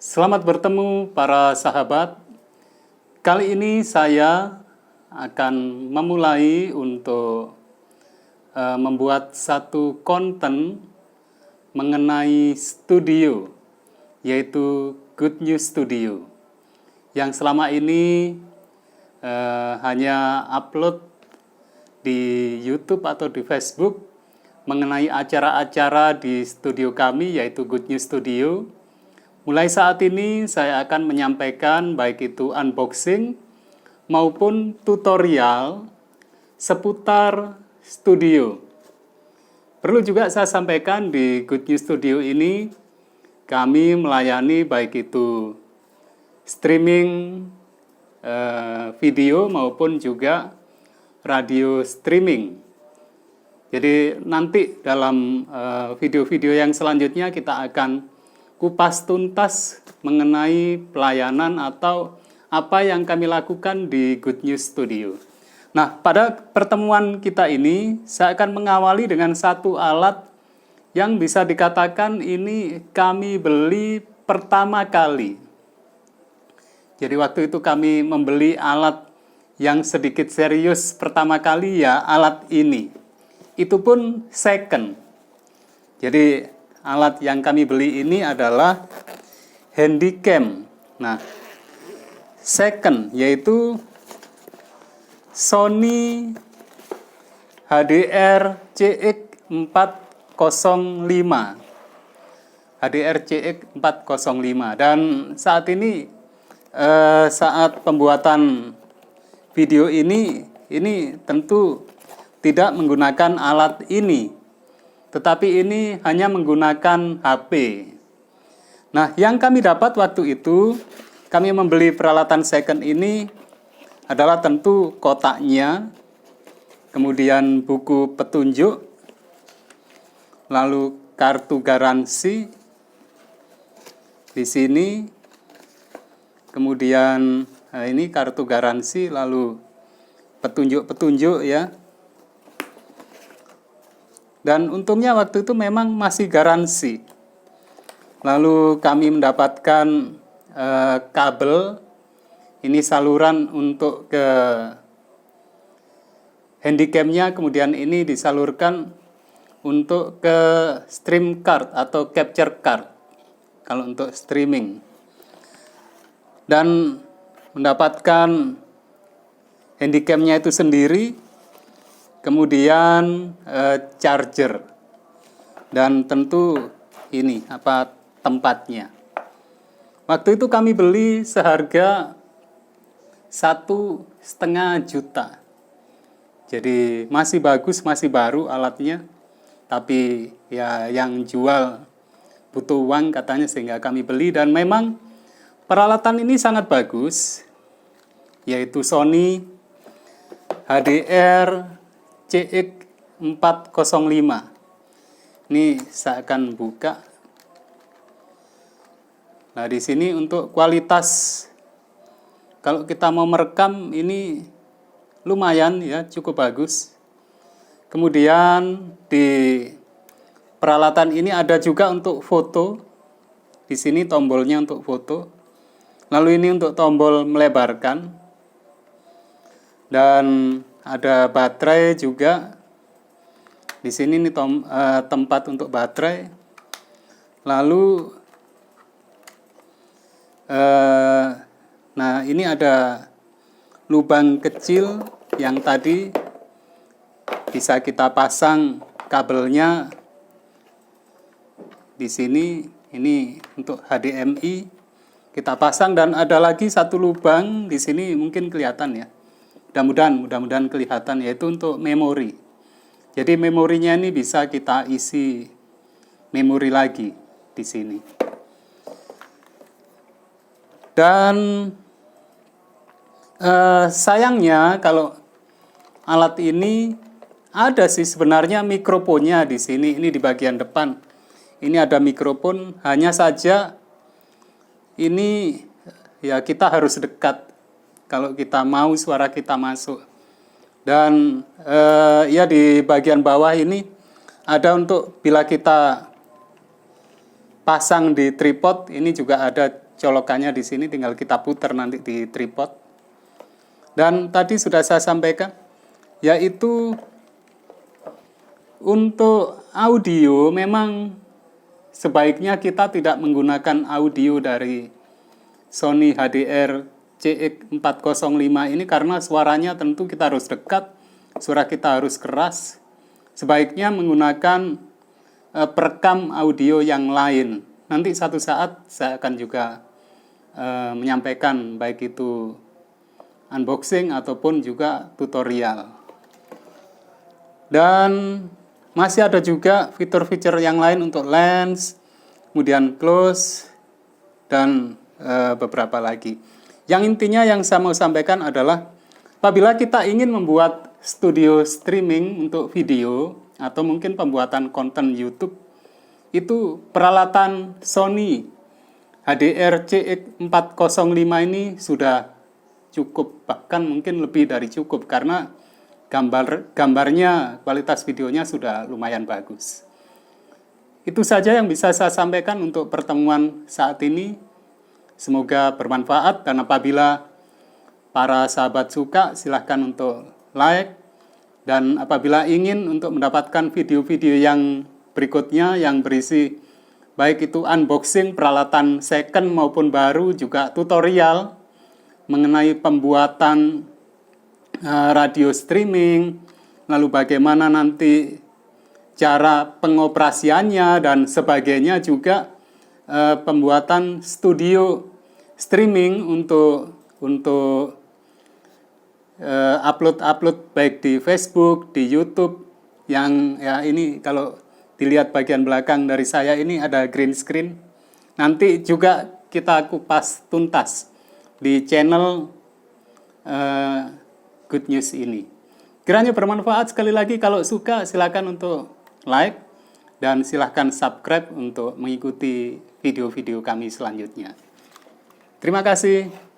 Selamat bertemu para sahabat. Kali ini saya akan memulai untuk membuat satu konten mengenai studio, yaitu Good News Studio, yang selama ini hanya upload di YouTube atau di Facebook mengenai acara-acara di studio kami, yaitu Good News Studio. Mulai saat ini saya akan menyampaikan baik itu unboxing maupun tutorial seputar studio. Perlu juga saya sampaikan di Good News Studio ini kami melayani baik itu streaming video maupun juga radio streaming. Jadi nanti dalam video-video yang selanjutnya kita akan kupas tuntas mengenai pelayanan atau apa yang kami lakukan di Good News Studio. Nah, pada pertemuan kita ini saya akan mengawali dengan satu alat yang bisa dikatakan ini kami beli pertama kali. Jadi waktu itu kami membeli alat yang sedikit serius pertama kali, ya alat ini. Itu pun second. Jadi alat yang kami beli ini adalah Handycam. Nah, second yaitu Sony HDR CX405. HDR CX405. Dan saat ini saat pembuatan video ini tentu tidak menggunakan alat ini, tetapi ini hanya menggunakan HP. Nah, yang kami dapat waktu itu, kami membeli peralatan second ini adalah tentu kotaknya, kemudian buku petunjuk, lalu kartu garansi di sini, kemudian ini kartu garansi, lalu petunjuk-petunjuk ya. Dan untungnya waktu itu memang masih garansi. Lalu kami mendapatkan kabel, ini saluran untuk ke Handycam-nya, kemudian ini disalurkan untuk ke stream card atau capture card, kalau untuk streaming. Dan mendapatkan Handycam-nya itu sendiri, kemudian charger, dan tentu ini tempatnya. Waktu itu kami beli seharga 1,5 juta. Jadi masih bagus, masih baru alatnya, tapi ya yang jual butuh uang katanya sehingga kami beli. Dan memang peralatan ini sangat bagus, yaitu Sony HDR CX405. Ini saya akan buka. Nah, di sini untuk kualitas, kalau kita mau merekam ini lumayan ya, cukup bagus. Kemudian di peralatan ini ada juga untuk foto. Di sini tombolnya untuk foto. Lalu ini untuk tombol melebarkan. Dan ada baterai juga. Di sini ini tempat untuk baterai. Lalu nah ini ada lubang kecil yang tadi bisa kita pasang kabelnya di sini. Ini untuk HDMI kita pasang, dan ada lagi satu lubang di sini, mungkin kelihatan ya. Mudah-mudahan kelihatan, yaitu untuk memori. Jadi memorinya ini bisa kita isi memori lagi di sini. Dan sayangnya kalau alat ini ada sih sebenarnya mikrofonnya di sini. Ini di bagian depan. Ini ada mikrofon, hanya saja ini ya kita harus dekat kalau kita mau suara kita masuk. Dan ya di bagian bawah ini ada untuk bila kita pasang di tripod, ini juga ada colokannya di sini, tinggal kita putar nanti di tripod. Dan tadi sudah saya sampaikan, yaitu untuk audio memang sebaiknya kita tidak menggunakan audio dari Sony HDR CX405 ini karena suaranya tentu kita harus dekat, suara kita harus keras. Sebaiknya menggunakan perekam audio yang lain. Nanti satu saat saya akan juga menyampaikan baik itu unboxing ataupun juga tutorial. Dan masih ada juga fitur-fitur yang lain untuk lens, kemudian close, dan beberapa lagi. Yang intinya yang saya mau sampaikan adalah apabila kita ingin membuat studio streaming untuk video atau mungkin pembuatan konten YouTube, itu peralatan Sony HDR CX405 ini sudah cukup, bahkan mungkin lebih dari cukup karena gambarnya, kualitas videonya sudah lumayan bagus. Itu saja yang bisa saya sampaikan untuk pertemuan saat ini. Semoga bermanfaat, dan apabila para sahabat suka silahkan untuk like, dan apabila ingin untuk mendapatkan video-video yang berikutnya yang berisi baik itu unboxing peralatan second maupun baru, juga tutorial mengenai pembuatan radio streaming, lalu bagaimana nanti cara pengoperasiannya dan sebagainya, juga pembuatan studio streaming untuk upload baik di Facebook, di YouTube, yang ya ini kalau dilihat bagian belakang dari saya ini ada green screen. Nanti juga kita kupas tuntas di channel Good News ini. Kiranya bermanfaat. Sekali lagi kalau suka silakan untuk like dan silakan subscribe untuk mengikuti video-video kami selanjutnya. Terima kasih.